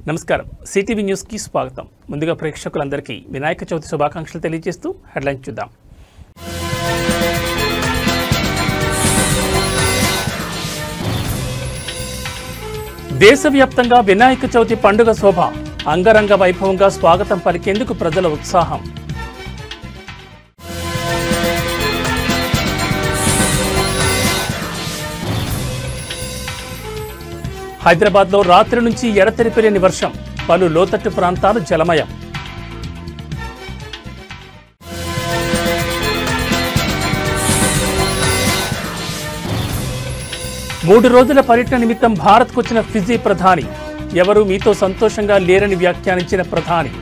నమస్కారం CTV news కి స్వాగతం. ముందుగా ప్రేక్షకులందరికీ వినాయక చవితి శుభాకాంక్షలు తెలియజేస్తూ హెడ్లైన్స్ చూద్దాం. దేశవ్యాప్తంగా వినాయక చవితి పండుగ శోభ అంగరంగ వైభవంగా స్వాగతం పలికేందుకు ప్రజల ఉత్సాహం. హైదరాబాద్లో రాత్రి నుంచి ఎడతెరిపిలేని వర్షం, పలు లోతట్టు ప్రాంతాలు జలమయం. మూడు రోజుల పర్యటన నిమిత్తం భారత్కు వచ్చిన ఫిజీ ప్రధాని, ఎవరూ మీతో సంతోషంగా లేరని వ్యాఖ్యానించిన ప్రధాని.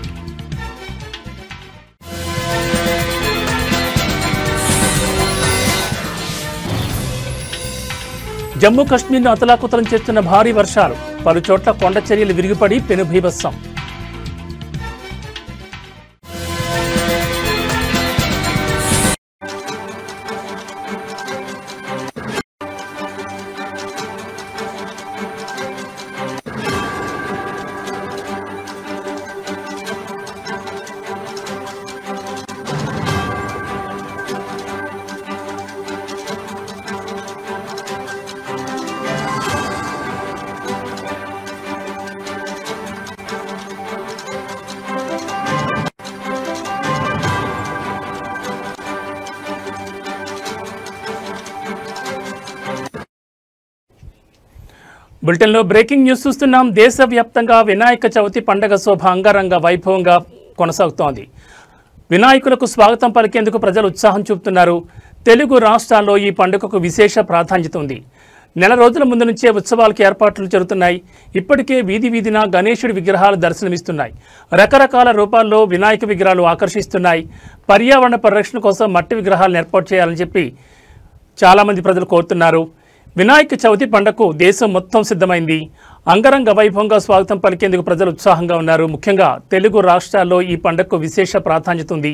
జమ్మూ కశ్మీర్ను అతలాకుతలం చేస్తున్న భారీ వర్షాలు, పలు చోట్ల కొండ చర్యలు విరిగిపడి పెనుభీభత్సం. బులెటిన్లో బ్రేకింగ్ న్యూస్ చూస్తున్నాం. దేశవ్యాప్తంగా వినాయక చవితి పండుగ శోభ అంగరంగ వైభవంగా కొనసాగుతోంది. వినాయకులకు స్వాగతం పలికేందుకు ప్రజలు ఉత్సాహం చూపుతున్నారు. తెలుగు రాష్ట్రాల్లో ఈ పండుగకు విశేష ప్రాధాన్యత ఉంది. నెల రోజుల ముందు నుంచే ఉత్సవాలకు ఏర్పాట్లు జరుగుతున్నాయి. ఇప్పటికే వీధి వీధిన గణేశుడి విగ్రహాలు దర్శనమిస్తున్నాయి. రకరకాల రూపాల్లో వినాయక విగ్రహాలు ఆకర్షిస్తున్నాయి. పర్యావరణ పరిరక్షణ కోసం మట్టి విగ్రహాలను ఏర్పాటు చేయాలని చెప్పి చాలామంది ప్రజలు కోరుతున్నారు. వినాయక చవితి పండుగకు దేశం మొత్తం సిద్ధమైంది. అంగరంగ వైభవంగా స్వాగతం పలికేందుకు ప్రజలు ఉత్సాహంగా ఉన్నారు. ముఖ్యంగా తెలుగు రాష్ట్రాల్లో ఈ పండుగకు విశేష ప్రాధాన్యత ఉంది.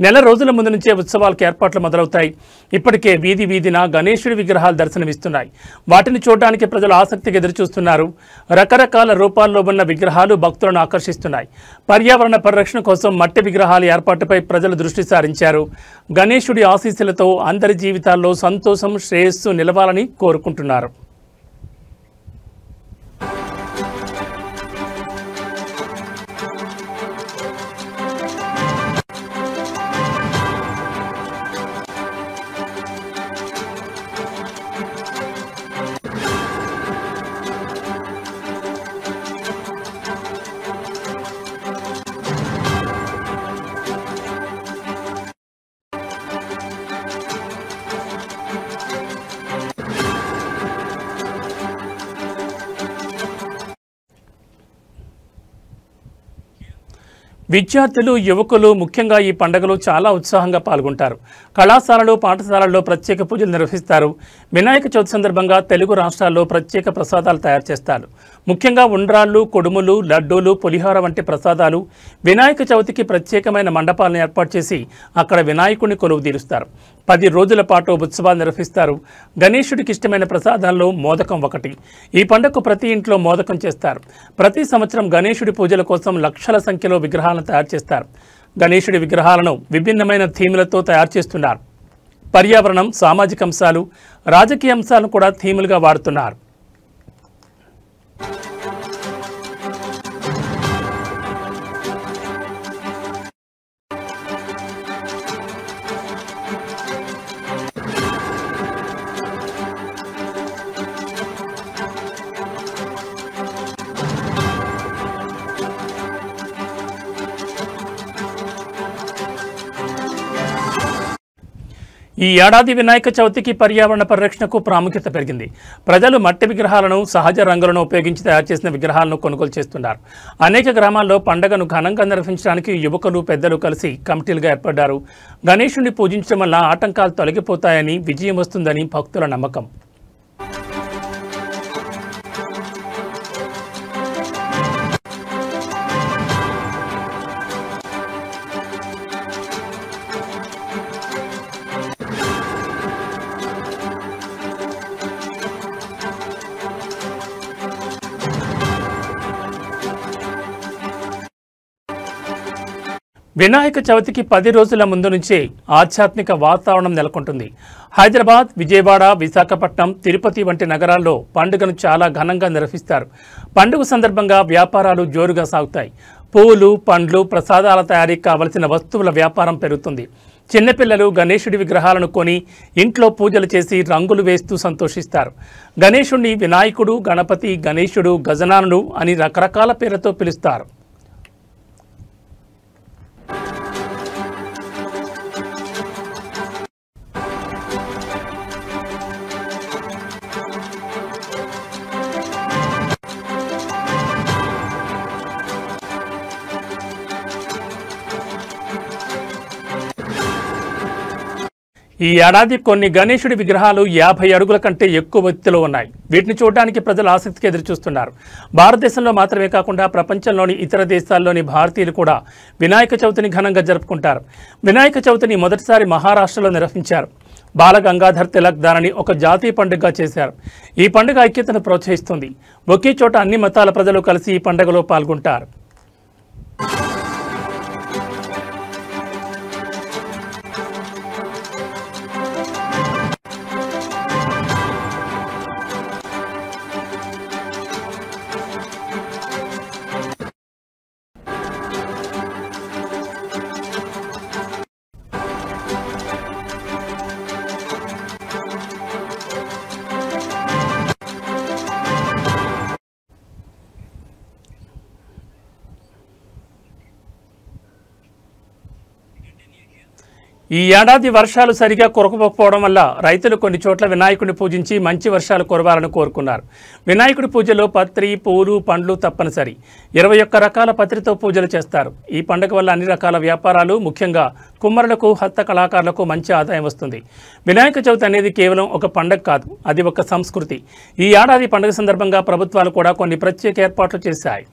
నెల రోజుల ముందు నుంచే ఉత్సవాలకు ఏర్పాట్లు మొదలవుతాయి. ఇప్పటికే వీధి వీధిన గణేశుడి విగ్రహాలు దర్శనమిస్తున్నాయి. వాటిని చూడడానికి ప్రజలు ఆసక్తిగా ఎదురుచూస్తున్నారు. రకరకాల రూపాల్లో ఉన్న విగ్రహాలు భక్తులను ఆకర్షిస్తున్నాయి. పర్యావరణ పరిరక్షణ కోసం మట్టి విగ్రహాల ఏర్పాటుపై ప్రజలు దృష్టి సారించారు. గణేశుడి ఆశీస్సులతో అందరి జీవితాల్లో సంతోషం, శ్రేయస్సు నిలవాలని కోరుకుంటున్నారు. విద్యార్థులు, యువకులు ముఖ్యంగా ఈ పండుగలో చాలా ఉత్సాహంగా పాల్గొంటారు. కళాశాలలు, పాఠశాలల్లో ప్రత్యేక పూజలు నిర్వహిస్తారు. వినాయక చవితి సందర్భంగా తెలుగు రాష్ట్రాల్లో ప్రత్యేక ప్రసాదాలు తయారు చేస్తారు. ముఖ్యంగా ఉండ్రాళ్ళు, కొడుములు, లడ్డూలు, పులిహోర వంటి ప్రసాదాలు వినాయక చవితికి ప్రత్యేకమైన మండపాలను ఏర్పాటు చేసి అక్కడ వినాయకుడిని కొలువు తీరుస్తారు. 10 రోజుల పాటు ఉత్సవాలు నిర్వహిస్తారు. గణేశుడికి ఇష్టమైన ప్రసాదాల్లో మోదకం ఒకటి. ఈ పండుగకు ప్రతి ఇంట్లో మోదకం చేస్తారు. ప్రతి సంవత్సరం గణేశుడి పూజల కోసం లక్షల సంఖ్యలో విగ్రహాలను తయారు చేస్తారు. గణేశుడి విగ్రహాలను విభిన్నమైన థీములతో తయారు చేస్తున్నారు. పర్యావరణం, సామాజిక అంశాలు, రాజకీయ అంశాలను కూడా థీములుగా వాడుతున్నారు. ఈ ఏడాది వినాయక చవితికి పర్యావరణ పరిరక్షణకు ప్రాముఖ్యత పెరిగింది. ప్రజలు మట్టి విగ్రహాలను, సహజ రంగులను ఉపయోగించి తయారు చేసిన విగ్రహాలను కొనుగోలు చేస్తున్నారు. అనేక గ్రామాల్లో పండుగను ఘనంగా నిర్వహించడానికి యువకులు, పెద్దలు కలిసి కమిటీలుగా ఏర్పడ్డారు. గణేశుడిని పూజించడం వల్ల ఆటంకాలు తొలగిపోతాయని, విజయం వస్తుందని భక్తుల నమ్మకం. వినాయక చవితికి 10 రోజుల ముందు నుంచే ఆధ్యాత్మిక వాతావరణం నెలకొంటుంది. హైదరాబాద్, విజయవాడ, విశాఖపట్నం, తిరుపతి వంటి నగరాల్లో పండుగను చాలా ఘనంగా నిర్వహిస్తారు. పండుగ సందర్భంగా వ్యాపారాలు జోరుగా సాగుతాయి. పువ్వులు, పండ్లు, ప్రసాదాల తయారీకి కావలసిన వస్తువుల వ్యాపారం పెరుగుతుంది. చిన్నపిల్లలు గణేశుడి విగ్రహాలను కొని ఇంట్లో పూజలు చేసి రంగులు వేస్తూ సంతోషిస్తారు. గణేశుడిని వినాయకుడు, గణపతి, గణేశుడు, గజనానుడు అని రకరకాల పేర్లతో పిలుస్తారు. ఈ ఏడాది కొన్ని గణేశుడి విగ్రహాలు 50 అడుగుల కంటే ఎక్కువ ఎత్తులో ఉన్నాయి. వీటిని చూడడానికి ప్రజలు ఆసక్తిగా ఎదురుచూస్తున్నారు. భారతదేశంలో మాత్రమే కాకుండా ప్రపంచంలోని ఇతర దేశాల్లోని భారతీయులు కూడా వినాయక చవితిని ఘనంగా జరుపుకుంటారు. వినాయక చవితిని మొదటిసారి మహారాష్ట్రలో నిర్వహించారు. బాల గంగాధర్ తిలక్ దానిని ఒక జాతీయ పండుగగా చేశారు. ఈ పండుగ ఐక్యతను ప్రోత్సహిస్తుంది. ఒకే చోట అన్ని మతాల ప్రజలు కలిసి ఈ పండుగలో పాల్గొంటారు. ఈ ఏడాది వర్షాలు సరిగా కురవకపోవడం వల్ల రైతులు కొన్ని చోట్ల వినాయకుడిని పూజించి మంచి వర్షాలు కురవాలని కోరుకున్నారు. వినాయకుడి పూజలో పత్రి, పూలు, పండ్లు తప్పనిసరి. 21 రకాల పత్రితో పూజలు చేస్తారు. ఈ పండుగ వల్ల అన్ని రకాల వ్యాపారాలు, ముఖ్యంగా కుమ్మరులకు, హస్త కళాకారులకు మంచి ఆదాయం వస్తుంది. వినాయక చవితి అనేది కేవలం ఒక పండుగ కాదు, అది ఒక సంస్కృతి. ఈ ఏడాది పండుగ సందర్భంగా ప్రభుత్వాలు కూడా కొన్ని ప్రత్యేక ఏర్పాట్లు చేశాయి.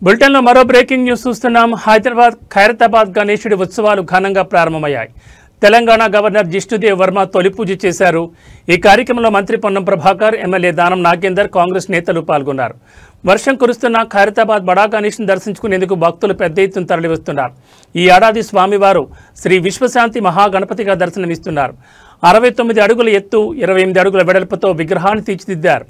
బులెటిన్లో మరో బ్రేకింగ్ న్యూస్ చూస్తున్నాం. ఖైరతాబాద్ గణేశుడి ఉత్సవాలు ఘనంగా ప్రారంభమయ్యాయి. తెలంగాణ గవర్నర్ జిష్ణుదేవ్ వర్మ తొలి పూజ చేశారు. ఈ కార్యక్రమంలో మంత్రి పొన్నం ప్రభాకర్, ఎమ్మెల్యే దానం నాగేందర్, కాంగ్రెస్ నేతలు పాల్గొన్నారు. వర్షం కురుస్తున్న ఖైరతాబాద్ బడా గణేష్ను దర్శించుకునేందుకు భక్తులు పెద్ద ఎత్తున తరలివస్తున్నారు. ఈ ఏడాది స్వామివారు శ్రీ విశ్వశాంతి మహాగణపతిగా దర్శనమిస్తున్నారు. 69 అడుగుల ఎత్తు, 28 అడుగుల వెడల్పుతో విగ్రహాన్ని తీర్చిదిద్దారు.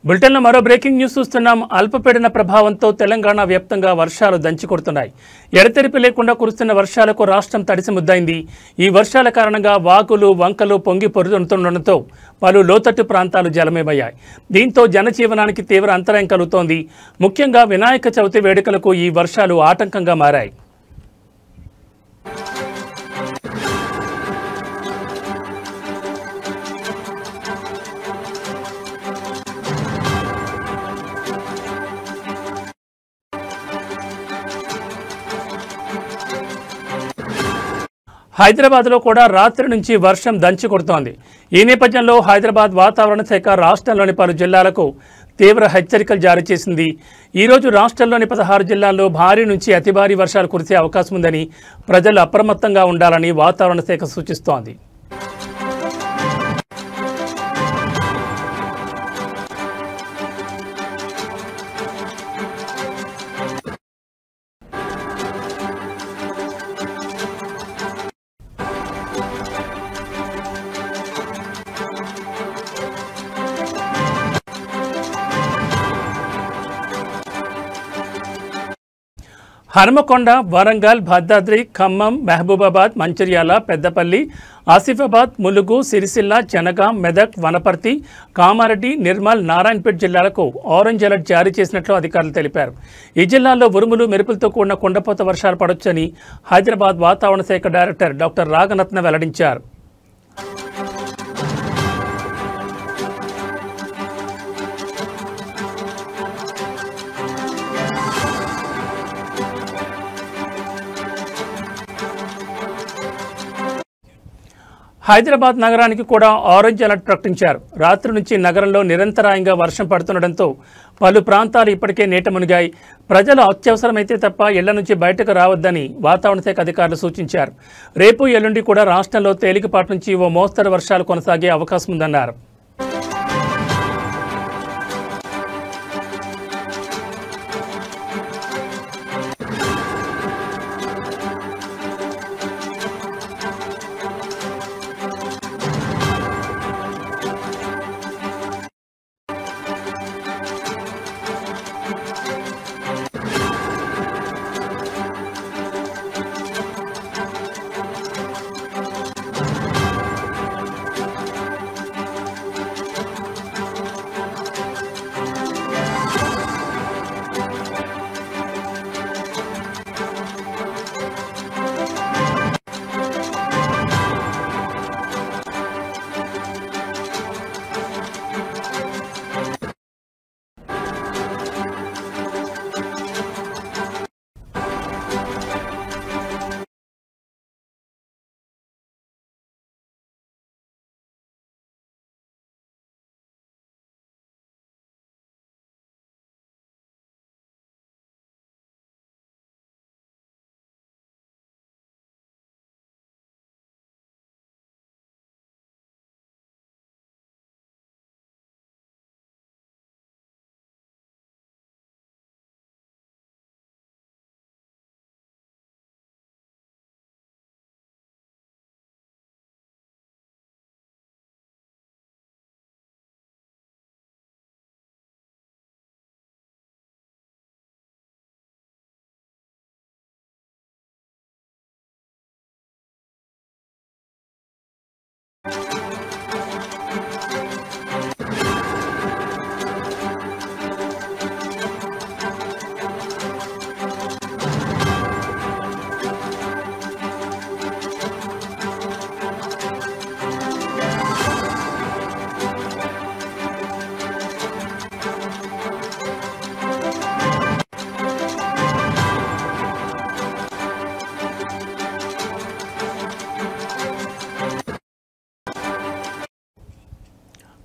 బులెటిన్లో మరో బ్రేకింగ్ న్యూస్ చూస్తున్నాం. అల్పపీడన ప్రభావంతో తెలంగాణ వ్యాప్తంగా వర్షాలు దంచికొడుతున్నాయి. ఎడతెరిపి లేకుండా కురుస్తున్న వర్షాలకు రాష్ట్రం తడిసి ముద్దైంది. ఈ వర్షాల కారణంగా వాగులు, వంకలు పొంగి పొరుతుండటంతో పలు లోతట్టు ప్రాంతాలు జలమయమయ్యాయి. దీంతో జనజీవనానికి తీవ్ర అంతరాయం కలుగుతోంది. ముఖ్యంగా వినాయక చవితి వేడుకలకు ఈ వర్షాలు ఆటంకంగా మారాయి. హైదరాబాద్లో కూడా రాత్రి నుంచి వర్షం దంచి కొడుతోంది. ఈ నేపథ్యంలో హైదరాబాద్ వాతావరణ శాఖ రాష్ట్రంలోని పలు జిల్లాలకు తీవ్ర హెచ్చరికలు జారీ చేసింది. ఈరోజు రాష్ట్రంలోని 16 జిల్లాల్లో భారీ నుంచి అతి భారీ వర్షాలు కురిసే అవకాశం ఉందని ప్రజలు అప్రమత్తంగా ఉండాలని వాతావరణ శాఖ సూచిస్తోంది. హనుమకొండ, వరంగల్, భద్రాద్రి, ఖమ్మం, మహబూబాబాద్, మంచిర్యాల, పెద్దపల్లి, ఆసిఫాబాద్, ములుగు, సిరిసిల్ల, జనగాం, మెదక్, వనపర్తి, కామారెడ్డి, నిర్మల్, నారాయణపేట జిల్లాలకు ఆరెంజ్ అలర్ట్ జారీ చేసినట్లు అధికారులు తెలిపారు. ఈ జిల్లాల్లో ఉరుములు, మెరుపులతో కూడిన కుండపోత వర్షాలు పడొచ్చని హైదరాబాద్ వాతావరణ శాఖ డైరెక్టర్ డాక్టర్ రాగనత్న వెల్లడించారు. హైదరాబాద్ నగరానికి కూడా ఆరెంజ్ అలర్ట్ ప్రకటించారు. రాత్రి నుంచి నగరంలో నిరంతరాయంగా వర్షం పడుతుండటంతో పలు ప్రాంతాలు ఇప్పటికే నీట మునిగాయి. ప్రజలు అత్యవసరమైతే తప్ప ఇళ్ల నుంచి బయటకు రావద్దని వాతావరణ శాఖ అధికారులు సూచించారు. రేపు, ఎల్లుండి కూడా రాష్ట్రంలో తేలికపాటి నుంచి ఓ మోస్తరు వర్షాలు కొనసాగే అవకాశం ఉందన్నారు.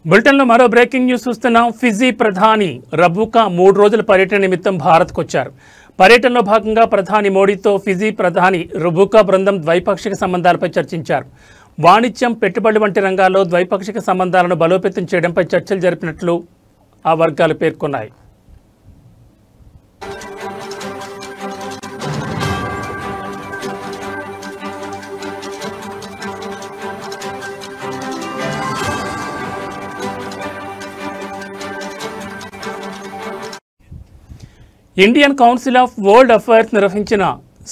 బులెటిన్లో మరో బ్రేకింగ్ న్యూస్ చూస్తున్నాం. ఫిజీ ప్రధాని రబూకా 3 రోజుల పర్యటన నిమిత్తం భారత్కు వచ్చారు. పర్యటనలో భాగంగా ప్రధాని మోడీతో ఫిజీ ప్రధాని రబూకా బృందం ద్వైపాక్షిక సంబంధాలపై చర్చించారు. వాణిజ్యం, పెట్టుబడులు వంటి రంగాల్లో ద్వైపాక్షిక సంబంధాలను బలోపేతం చేయడంపై చర్చలు జరిపినట్లు ఆ వర్గాలు పేర్కొన్నాయి. Indian council of world affairs నిర్వహించిన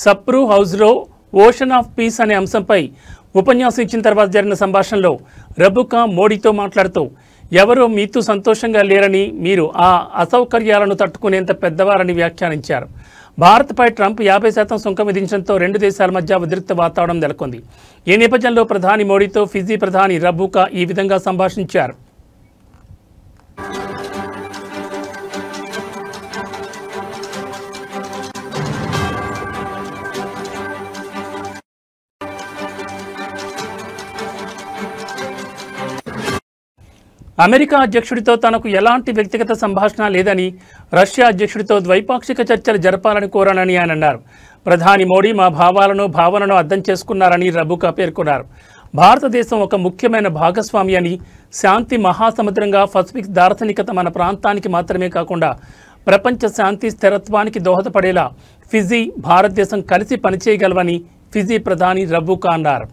సప్రూ హౌస్లో ఓషన్ ఆఫ్ పీస్ అనే అంశంపై ఉపన్యాసం ఇచ్చిన తర్వాత జరిగిన సంభాషణలో రబుకా మోడీతో మాట్లాడుతూ ఎవరూ మీతో సంతోషంగా లేరని, మీరు ఆ అసౌకర్యాలను తట్టుకునేంత పెద్దవారని వ్యాఖ్యానించారు. భారత్పై ట్రంప్ 50% సుంకం విధించడంతో రెండు దేశాల మధ్య ఉద్రిక్త వాతావరణం నెలకొంది. ఈ నేపథ్యంలో ప్రధాని మోడీతో ఫిజీ ప్రధాని రబుకా ఈ విధంగా సంభాషించారు. అమెరికా అధ్యక్షుడితో తనకు ఎలాంటి వ్యక్తిగత సంభాషణ లేదని, రష్యా అధ్యక్షుడితో ద్వైపాక్షిక చర్చలు జరపాలని కోరానని ఆయన అన్నారు. ప్రధాని మోడీ మా భావనను అర్థం చేసుకున్నారని రబుకా పేర్కొన్నారు. భారతదేశం ఒక ముఖ్యమైన భాగస్వామి అని, శాంతి మహాసముద్రంగా పసిఫిక్ దార్శనికత మన ప్రాంతానికి మాత్రమే కాకుండా ప్రపంచ శాంతి స్థిరత్వానికి దోహదపడేలా ఫిజీ, భారతదేశం కలిసి పనిచేయగలవని ఫిజీ ప్రధాని రబుకా అన్నారు.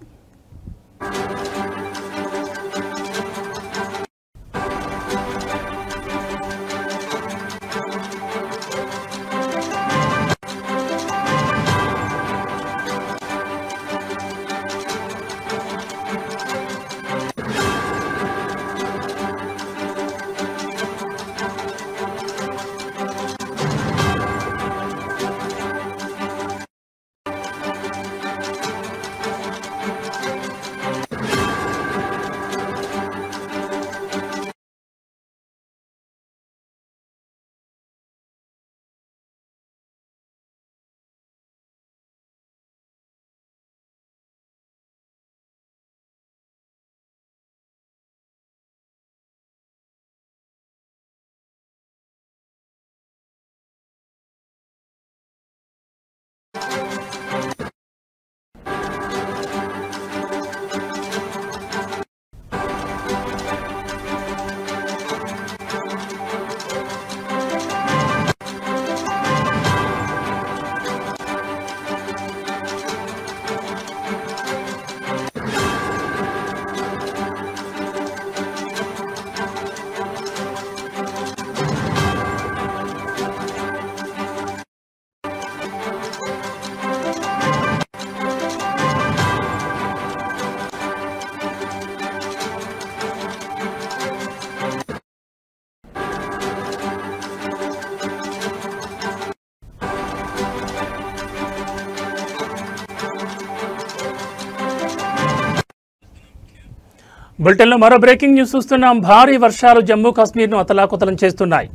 బులెటిన్లో మరో బ్రేకింగ్ న్యూస్ చూస్తున్నాం. భారీ వర్షాలు జమ్మూ కాశ్మీర్ను అతలాకుతలం చేస్తున్నాయి.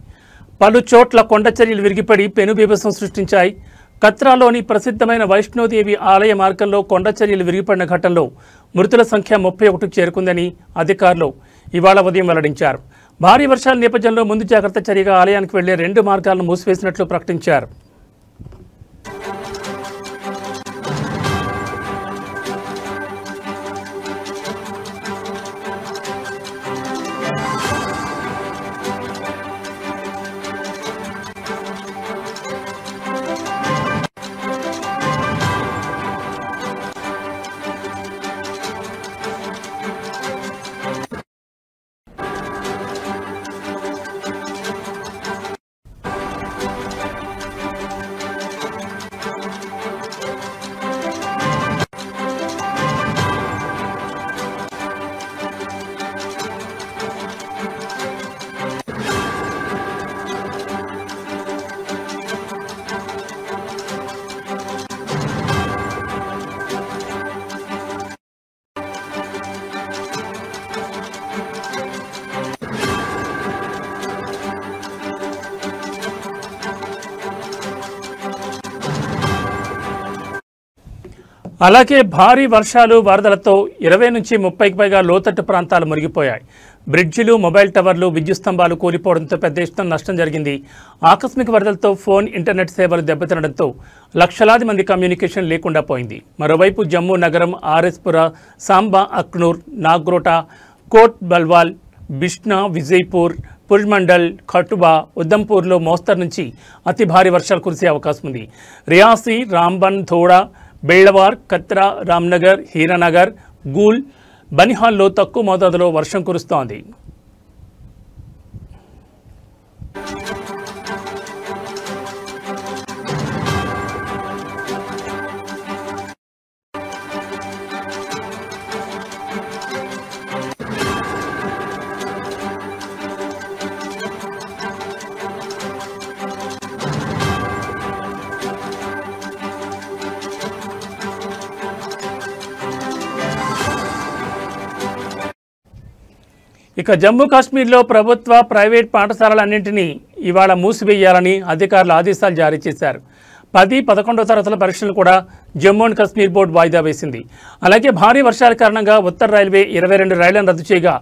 పలు చోట్ల కొండచర్యలు విరిగిపడి పెనుబీభత్సం సృష్టించాయి. కత్రాలోని ప్రసిద్ధమైన వైష్ణోదేవి ఆలయ మార్గంలో కొండచర్యలు విరిగిపడిన ఘటనలో మృతుల సంఖ్య 31కు చేరుకుందని అధికారులు ఇవాళ ఉదయం వెల్లడించారు. భారీ వర్షాల నేపథ్యంలో ముందు జాగ్రత్త చర్యగా ఆలయానికి వెళ్లే 2 మార్గాలను మూసివేసినట్లు ప్రకటించారు. అలాగే భారీ వర్షాలు, వరదలతో 20 నుంచి 30కి పైగా లోతట్టు ప్రాంతాలు మునిగిపోయాయి. బ్రిడ్జిలు, మొబైల్ టవర్లు, విద్యుత్ స్తంభాలు కూలిపోవడంతో పెద్ద ఎత్తున నష్టం జరిగింది. ఆకస్మిక వరదలతో ఫోన్, ఇంటర్నెట్ సేవలు దెబ్బతినడంతో లక్షలాది మంది కమ్యూనికేషన్ లేకుండా పోయింది. మరోవైపు జమ్మూ నగరం, ఆర్ఎస్పుర, సాంబా, అక్నూర్, నాగ్రోటా, కోట్ బల్వాల్, బిష్నా, విజయ్పూర్, పుల్మండల్, ఖటుబా, ఉదంపూర్లో మోస్తరు నుంచి అతి భారీ వర్షాలు కురిసే అవకాశం ఉంది. రియాసీ, రాంబన్, థోడా, బెళ్లవార్, కత్రా, రామ్నగర్, హీరానగర్, గూల్, బనిహాల్లో తక్కువ మోతాదులో వర్షం కురుస్తోంది. ఇక జమ్మూ కాశ్మీర్లో ప్రభుత్వ ప్రైవేట్ పాఠశాలలన్నింటినీ ఇవాళ మూసివేయాలని అధికారులు ఆదేశాలు జారీ చేశారు. 10, 11వ తరగతుల పరీక్షలు కూడా జమ్మూ అండ్ కాశ్మీర్ బోర్డు వాయిదా వేసింది. అలాగే భారీ వర్షాల కారణంగా ఉత్తర రైల్వే 22 రైళ్లను రద్దు చేయగా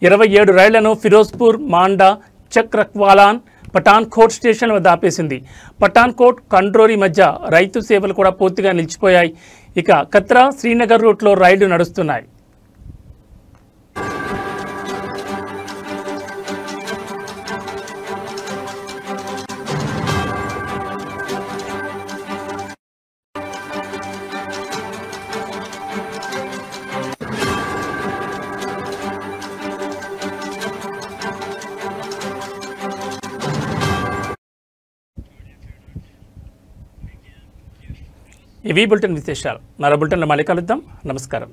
27 రైళ్లను ఫిరోజ్పూర్, మాండా, చక్రక్వాలాన్, పఠాన్కోట్ స్టేషన్ వద్ద ఆపేసింది. పఠాన్కోట్, కండ్రోరి మధ్య రైతు సేవలు కూడా పూర్తిగా నిలిచిపోయాయి. ఇక కత్రా, శ్రీనగర్ రూట్లో రైళ్లు నడుస్తున్నాయి. ఇవి బులెటిన్ విశేషాలు. మరో బులెటిన్లో మళ్ళీ కలుద్దాం. నమస్కారం.